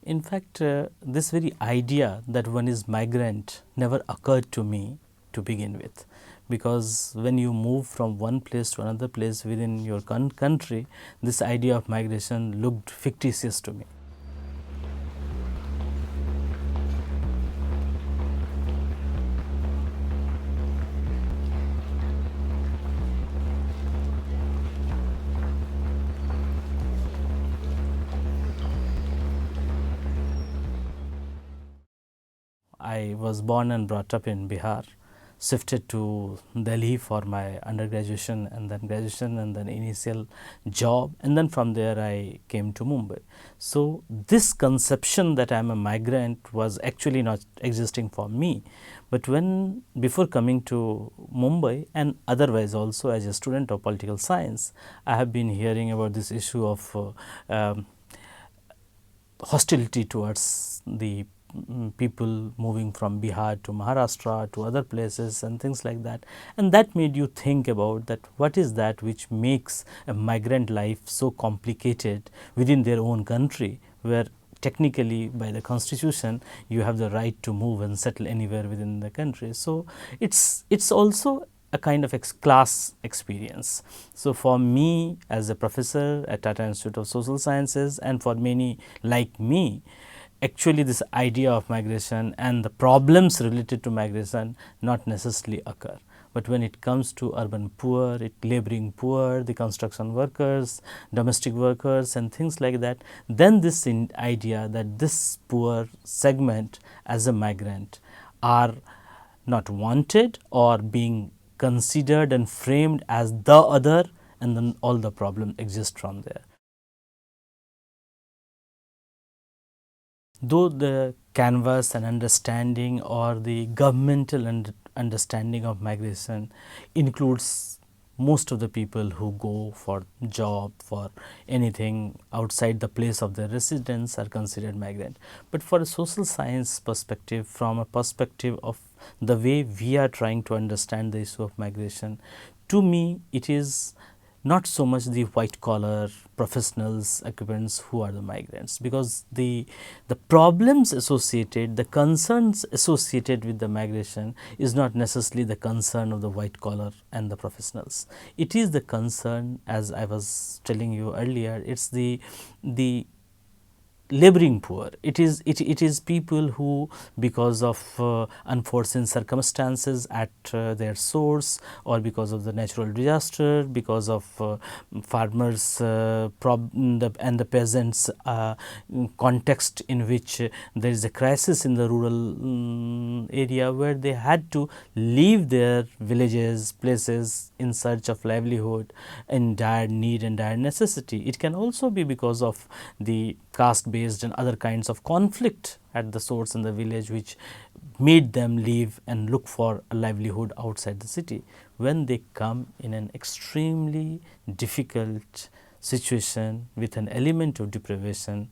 In fact, this very idea that one is migrant never occurred to me to begin with, because when you move from one place to another place within your country, this idea of migration looked fictitious to me. I was born and brought up in Bihar, shifted to Delhi for my undergraduation and then graduation and then initial job, and then from there I came to Mumbai. So, this conception that I am a migrant was actually not existing for me, but when before coming to Mumbai and otherwise also as a student of political science, I have been hearing about this issue of hostility towards the people moving from Bihar to Maharashtra to other places and things like that, and that made you think about that what is that which makes a migrant life so complicated within their own country, where technically by the constitution you have the right to move and settle anywhere within the country. So, it's also a kind of class experience. So, for me as a professor at Tata Institute of Social Sciences and for many like me, actually this idea of migration and the problems related to migration not necessarily occur. But when it comes to urban poor, laboring poor, the construction workers, domestic workers and things like that, then this idea that this poor segment as a migrant are not wanted or being considered and framed as the other, and then all the problem exist from there. Though the canvas and understanding or the governmental understanding of migration includes most of the people who go for job, for anything outside the place of their residence are considered migrant. But for a social science perspective, from a perspective of the way we are trying to understand the issue of migration, to me it is not so much the white collar professionals, occupants who are the migrants, because the problems associated, the concerns associated with the migration is not necessarily the concern of the white collar and the professionals. It is the concern, as I was telling you earlier, it's the laboring poor. It is people who, because of unforeseen circumstances at their source, or because of the natural disaster, because of farmers and the peasants context in which there is a crisis in the rural area, where they had to leave their villages, places in search of livelihood in dire need and dire necessity. It can also be because of the caste based and other kinds of conflict at the source in the village, which made them leave and look for a livelihood outside the city. When they come in an extremely difficult situation with an element of deprivation,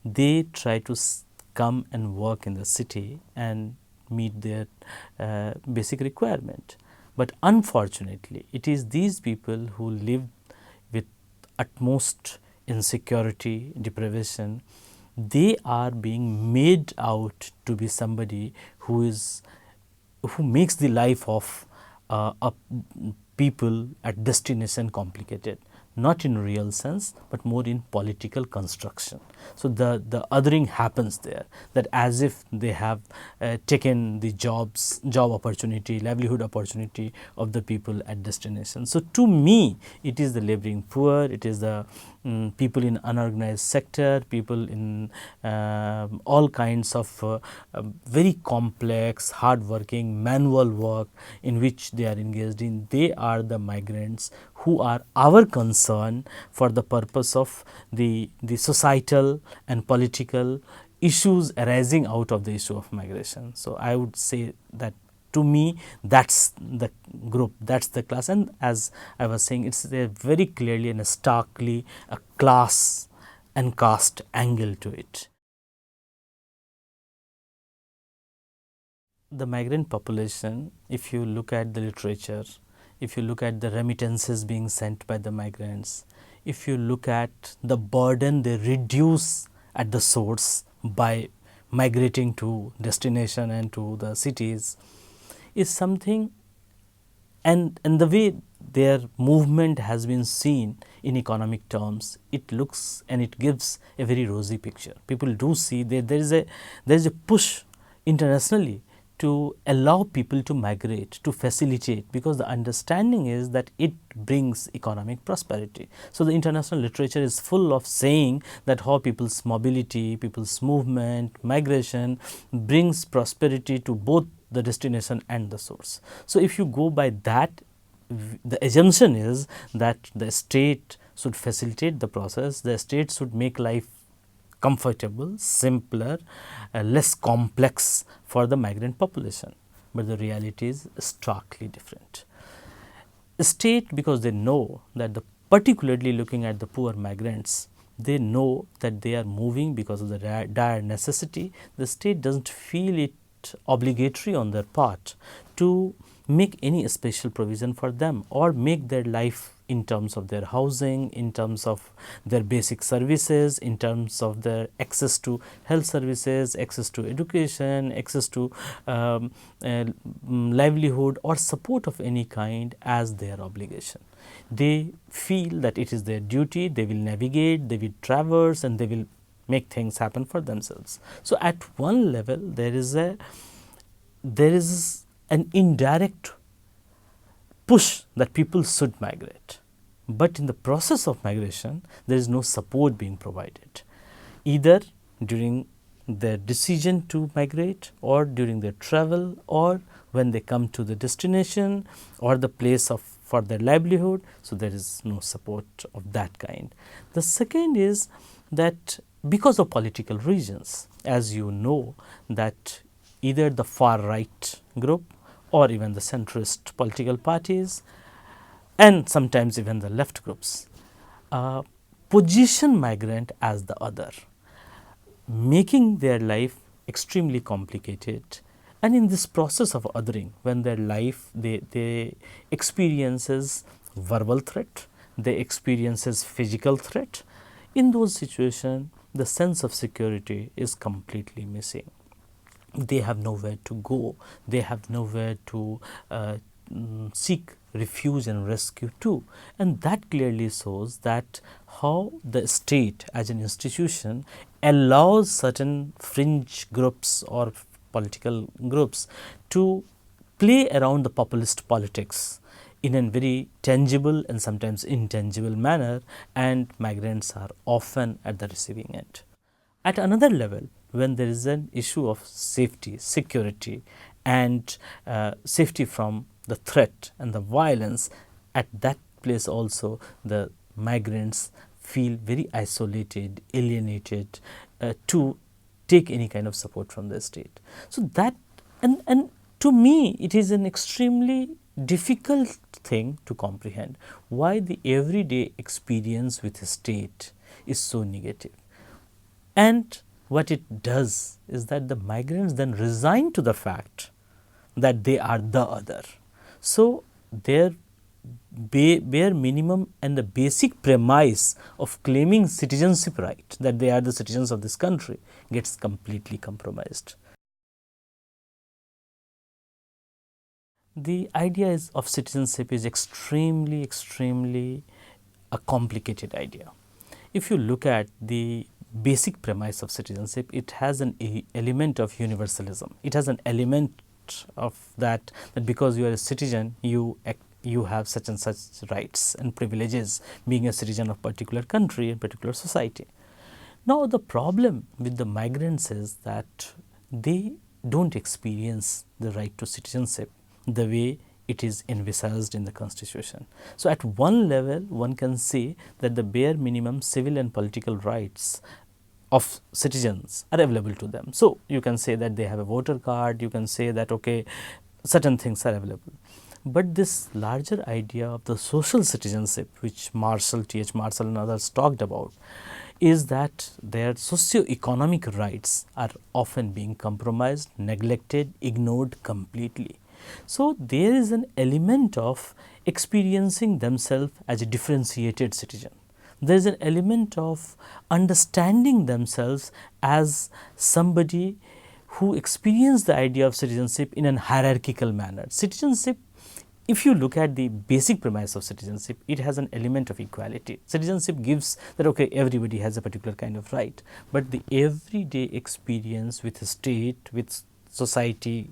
they try to come and work in the city and meet their basic requirement. But unfortunately, it is these people who live with utmost insecurity, deprivation, they are being made out to be somebody who makes the life of people at destination complicated, not in real sense, but more in political construction. So, the othering happens there, that as if they have taken the job opportunity, livelihood opportunity of the people at destination. So, to me it is the laboring poor, it is the people in unorganized sector, people in all kinds of very complex, hard working, manual work in which they are engaged in. They are the migrants who are our concern for the purpose of the societal and political issues arising out of the issue of migration. So, I would say that to me that is the group, that is the class, and as I was saying, it is a very clearly and starkly a class and caste angle to it. The migrant population, if you look at the literature, if you look at the remittances being sent by the migrants, if you look at the burden they reduce at the source by migrating to destination and to the cities is something, and the way their movement has been seen in economic terms, it looks and it gives a very rosy picture. People do see that there is a push internationally to allow people to migrate, to facilitate, because the understanding is that it brings economic prosperity. So, the international literature is full of saying that how people's mobility, people's movement, migration brings prosperity to both the destination and the source. So, if you go by that, the assumption is that the state should facilitate the process, the state should make life comfortable, simpler, less complex for the migrant population, but the reality is starkly different. State, because they know that particularly looking at the poor migrants, they know that they are moving because of the dire necessity. The state does not feel it obligatory on their part to make any special provision for them or make their life in terms of their housing, in terms of their basic services, in terms of their access to health services, access to education, access to livelihood or support of any kind as their obligation. They feel that it is their duty, they will navigate, they will traverse, and they will make things happen for themselves. So, at one level there is an indirect push that people should migrate, but in the process of migration there is no support being provided, either during their decision to migrate or during their travel or when they come to the destination or the place of for their livelihood. So, there is no support of that kind. The second is that because of political reasons, as you know, that either the far right group or even the centrist political parties and sometimes even the left groups position migrant as the other, making their life extremely complicated. And in this process of othering, when their life they experiences verbal threat, they experiences physical threat, in those situations the sense of security is completely missing. They have nowhere to go, they have nowhere to seek refuge and rescue to, and that clearly shows that how the state as an institution allows certain fringe groups or political groups to play around the populist politics in a very tangible and sometimes intangible manner, and migrants are often at the receiving end. At another level, when there is an issue of safety, security and safety from the threat and the violence, at that place also the migrants feel very isolated, alienated to take any kind of support from the state. So, that and to me it is an extremely difficult thing to comprehend why the everyday experience with the state is so negative. And what it does is that the migrants then resign to the fact that they are the other. So, their bare minimum and the basic premise of claiming citizenship right, that they are the citizens of this country, gets completely compromised. The idea of citizenship is extremely a complicated idea. If you look at the basic premise of citizenship, it has an element of universalism. It has an element of that because you are a citizen, you have such and such rights and privileges being a citizen of particular country and particular society. Now, the problem with the migrants is that they do not experience the right to citizenship the way it is envisaged in the constitution. So, at one level one can say that the bare minimum civil and political rights of citizens are available to them. So, you can say that they have a voter card, you can say that okay, certain things are available. But this larger idea of the social citizenship, which T.H. Marshall and others talked about, is that their socio-economic rights are often being compromised, neglected, ignored completely. So, there is an element of experiencing themselves as a differentiated citizen. there is an element of understanding themselves as somebody who experience the idea of citizenship in a hierarchical manner. Citizenship, if you look at the basic premise of citizenship, it has an element of equality. Citizenship gives that okay, everybody has a particular kind of right, but the everyday experience with the state, with society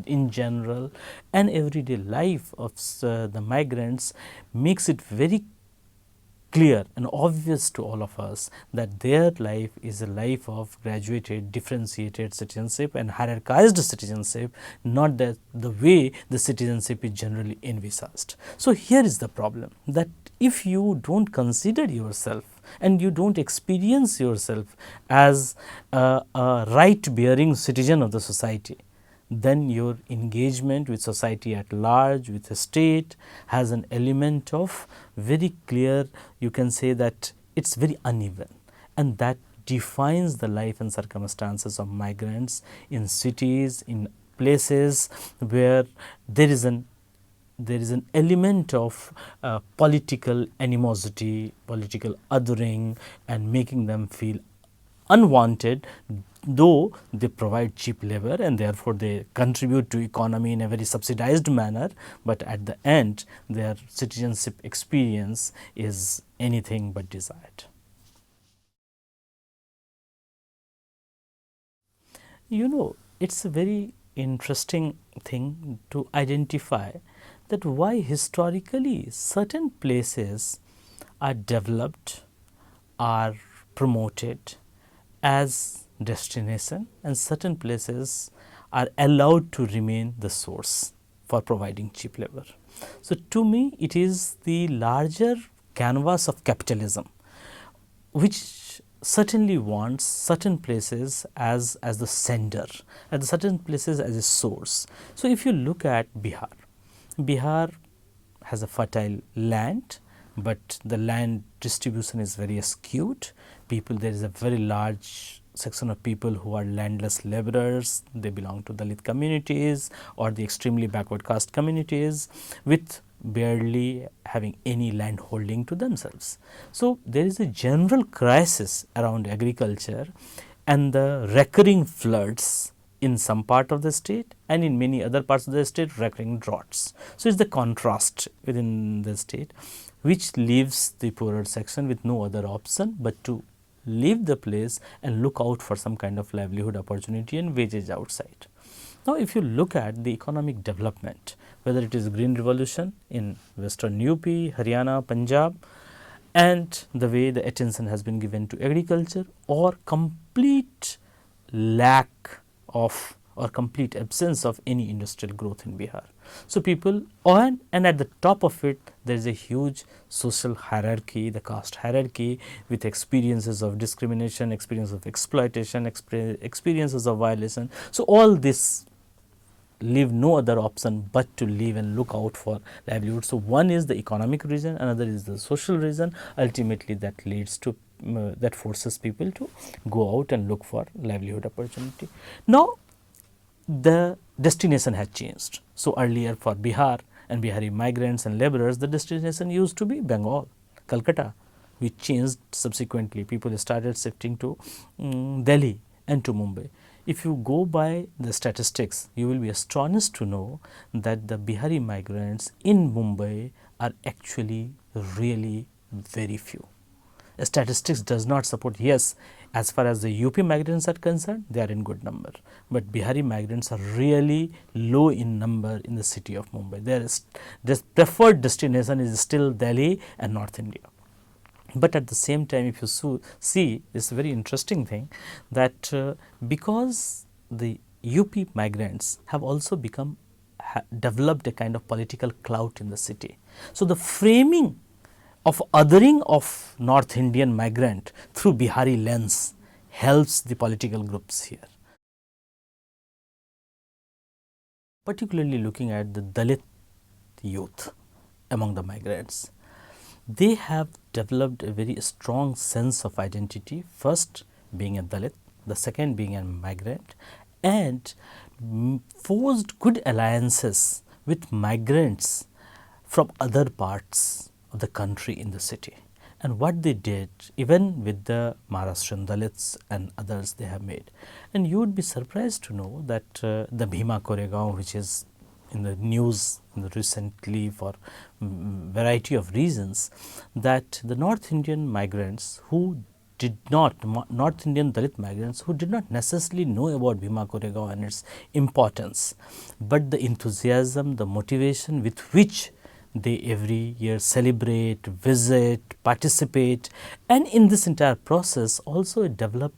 in general, and everyday life of the migrants makes it very clear and obvious to all of us that their life is a life of graduated, differentiated citizenship and hierarchized citizenship, not that the way the citizenship is generally envisaged. So, here is the problem, that if you do not consider yourself and you do not experience yourself as a right bearing citizen of the society, then your engagement with society at large, with the state, has an element of very clear, you can say that it is very uneven, and that defines the life and circumstances of migrants in cities, in places where there is an element of political animosity, political othering, and making them feel unwanted, though they provide cheap labor and therefore they contribute to economy in a very subsidized manner, but at the end their citizenship experience is anything but desired. You know, it is a very interesting thing to identify that why historically certain places are developed, are promoted as destination, and certain places are allowed to remain the source for providing cheap labor. So, to me it is the larger canvas of capitalism which certainly wants certain places as the sender, and certain places as a source. So, if you look at Bihar, Bihar has a fertile land, but the land distribution is very skewed. People, there is a very large section of people who are landless laborers, they belong to Dalit communities or the extremely backward caste communities with barely having any land holding to themselves. So, there is a general crisis around agriculture and the recurring floods in some part of the state, and in many other parts of the state recurring droughts. So, it is the contrast within the state which leaves the poorer section with no other option but to leave the place and look out for some kind of livelihood opportunity and wages outside. Now, if you look at the economic development, whether it is green revolution in western UP, Haryana, Punjab, and the way the attention has been given to agriculture, or complete lack of or complete absence of any industrial growth in Bihar. So, people and at the top of it there is a huge social hierarchy, the caste hierarchy, with experiences of discrimination, experience of exploitation, experiences of violation. So, all this leave no other option but to live and look out for livelihood. So, one is the economic reason, another is the social reason, ultimately that leads to that forces people to go out and look for livelihood opportunity. Now, the destination has changed. So, earlier for Bihar and Bihari migrants and laborers, the destination used to be Bengal, Calcutta, which changed subsequently. People started shifting to Delhi and to Mumbai. If you go by the statistics, you will be astonished to know that the Bihari migrants in Mumbai are actually really very few. Statistics does not support, yes, as far as the UP migrants are concerned, they are in good number, but Bihari migrants are really low in number in the city of Mumbai. Their preferred destination is still Delhi and North India. But at the same time, if you see this very interesting thing, that because the UP migrants have also developed a kind of political clout in the city. So, the framing of othering of North Indian migrant through Bihari lens helps the political groups here. Particularly looking at the Dalit youth among the migrants, they have developed a very strong sense of identity, first being a Dalit, the second being a migrant, and forged good alliances with migrants from other parts of the country in the city. and what they did even with the Maharashtrian Dalits and others they have made. And you would be surprised to know that the Bhima Koregaon, which is in the news recently for variety of reasons, that the North Indian migrants who did not, North Indian Dalit migrants who did not necessarily know about Bhima Koregaon and its importance, but the enthusiasm, the motivation with which they every year celebrate, visit, participate, and in this entire process also develop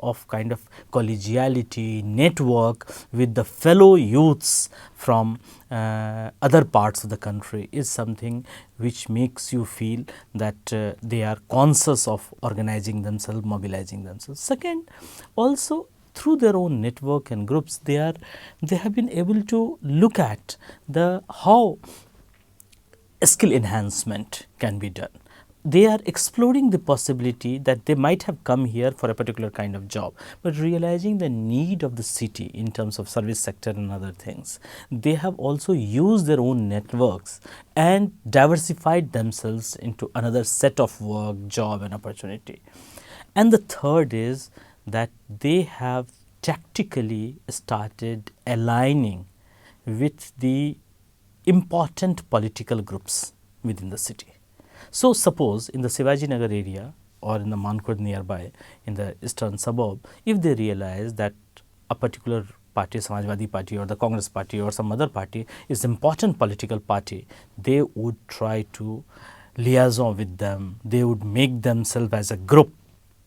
of kind of collegiality, network with the fellow youths from other parts of the country is something which makes you feel that they are conscious of organizing themselves, mobilizing themselves. Second, also through their own network and groups, they have been able to look at the how skill enhancement can be done. They are exploring the possibility that they might have come here for a particular kind of job, but realizing the need of the city in terms of service sector and other things, they have also used their own networks and diversified themselves into another set of work, job and opportunity. And the third is that they have tactically started aligning with the important political groups within the city. So, suppose in the Shivaji Nagar area or in the Mankur nearby in the eastern suburb, if they realize that a particular party, Samajwadi party or the Congress party or some other party is important political party, they would try to liaison with them, they would make themselves as a group,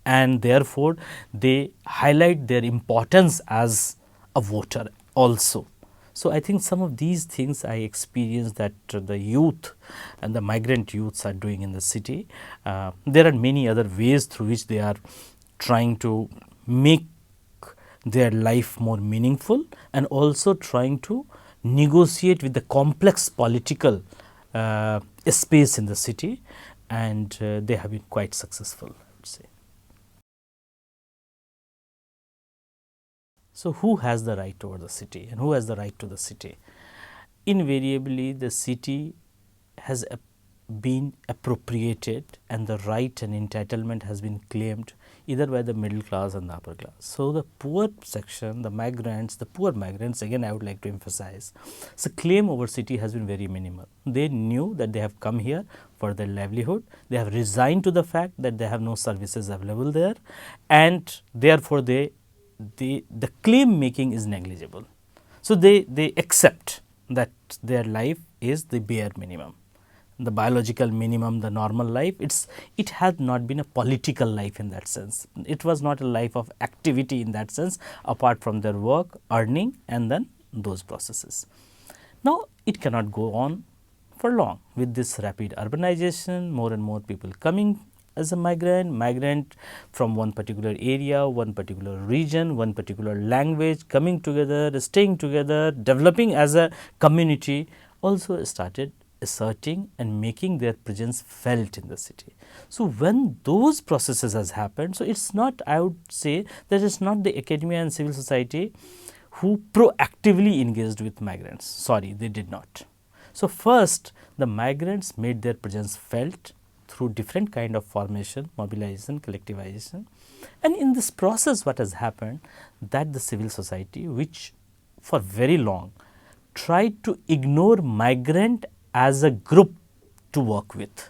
and therefore, they highlight their importance as a voter also. So, I think some of these things I experienced that the youth and the migrant youths are doing in the city. There are many other ways through which they are trying to make their life more meaningful and also trying to negotiate with the complex political space in the city, and they have been quite successful, I would say. So, who has the right over the city and who has the right to the city? Invariably, the city has been appropriated and the right and entitlement has been claimed either by the middle class and the upper class. So, the poor section, the migrants, the poor migrants, again I would like to emphasize, so claim over city has been very minimal. They knew that they have come here for their livelihood, they have resigned to the fact that they have no services available there, and therefore the claim making is negligible. So, they accept that their life is the bare minimum, the biological minimum, the normal life. It has not been a political life in that sense. It was not a life of activity in that sense apart from their work, earning and then those processes. Now, it cannot go on for long with this rapid urbanization, more and more people coming as a migrant from one particular area, one particular region, one particular language, coming together, staying together, developing as a community, also started asserting and making their presence felt in the city. So, when those processes has happened, so it's not, I would say that it's not the academia and civil society who proactively engaged with migrants. Sorry, they did not. So, first the migrants made their presence felt through different kind of formation, mobilization, collectivization, and in this process what has happened that the civil society, which for very long tried to ignore migrant as a group to work with,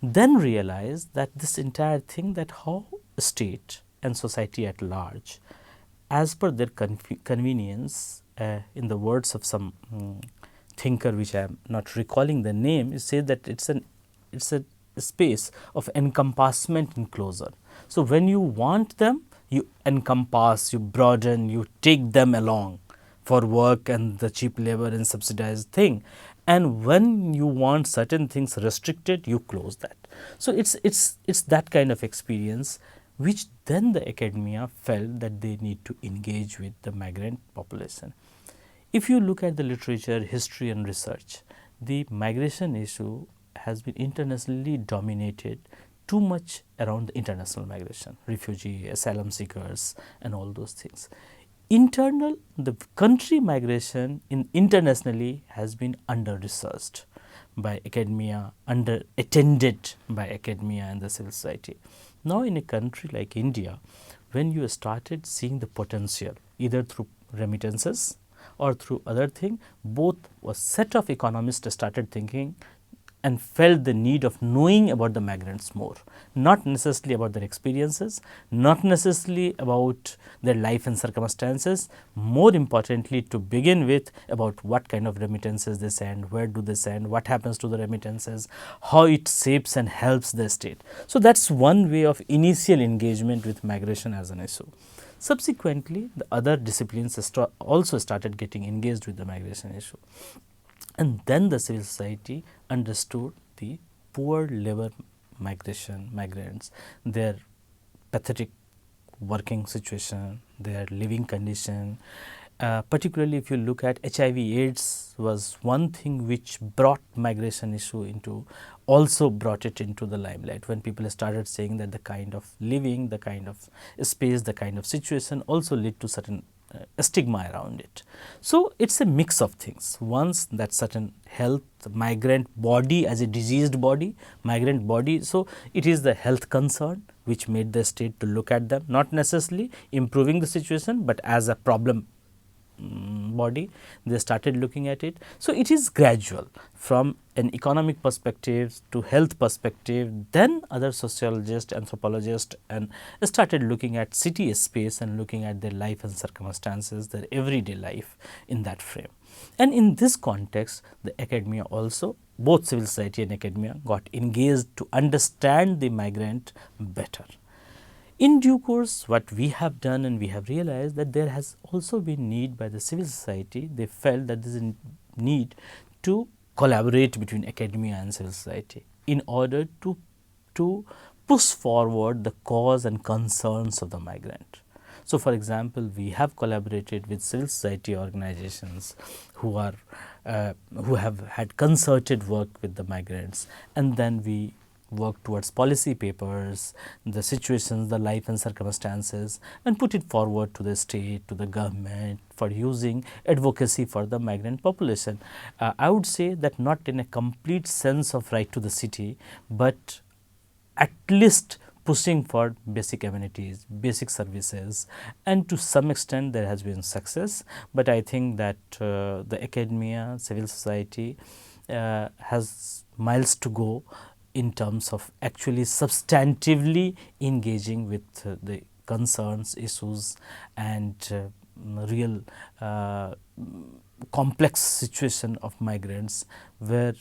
then realized that this entire thing, that how state and society at large, as per their convenience, in the words of some thinker which I am not recalling the name, it says that it's a space of encompassment and closure. So, when you want them, you encompass, you broaden, you take them along for work and the cheap labor and subsidized thing, and when you want certain things restricted, you close that. So, it's that kind of experience which then the academia felt that they need to engage with the migrant population. If you look at the literature, history and research, the migration issue has been internationally dominated too much around the international migration, refugee, asylum seekers and all those things. The country migration internationally has been under researched, by academia, attended by academia and the civil society. Now, in a country like India, when you started seeing the potential either through remittances or through other thing, both a set of economists started thinking and felt the need of knowing about the migrants more, not necessarily about their experiences, not necessarily about their life and circumstances, more importantly to begin with about what kind of remittances they send, where do they send, what happens to the remittances, how it shapes and helps the state. So, that is one way of initial engagement with migration as an issue. Subsequently, the other disciplines also started getting engaged with the migration issue. And then the civil society understood the poor labor migrants, their pathetic working situation, their living condition. Particularly if you look at HIV/AIDS was one thing which brought migration issue into, also brought it into the limelight when people started saying that the kind of living, the kind of space, the kind of situation also led to certain stigma around it. So, it is a mix of things. Once that certain health, migrant body as a diseased body, migrant body. So, it is the health concern which made the state to look at them, not necessarily improving the situation, but as a problem body, they started looking at it. So, it is gradual from an economic perspective to health perspective, then other sociologists, anthropologists and started looking at city space and looking at their life and circumstances, their everyday life in that frame. And in this context, the academia also, both civil society and academia got engaged to understand the migrant better. In due course, what we have done and we have realized that there has also been need by the civil society. They felt that there is a need to collaborate between academia and civil society in order to push forward the cause and concerns of the migrant. So, for example, we have collaborated with civil society organizations who have had concerted work with the migrants, and then we work towards policy papers, the situations, the life and circumstances, and put it forward to the state, to the government for using advocacy for the migrant population. I would say that not in a complete sense of right to the city, but at least pushing for basic amenities, basic services, and to some extent there has been success. But I think that the academia, civil society has miles to go in terms of actually substantively engaging with the concerns, issues and real complex situation of migrants, where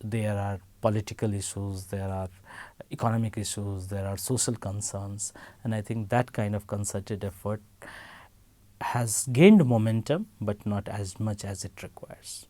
there are political issues, there are economic issues, there are social concerns, and I think that kind of concerted effort has gained momentum, but not as much as it requires.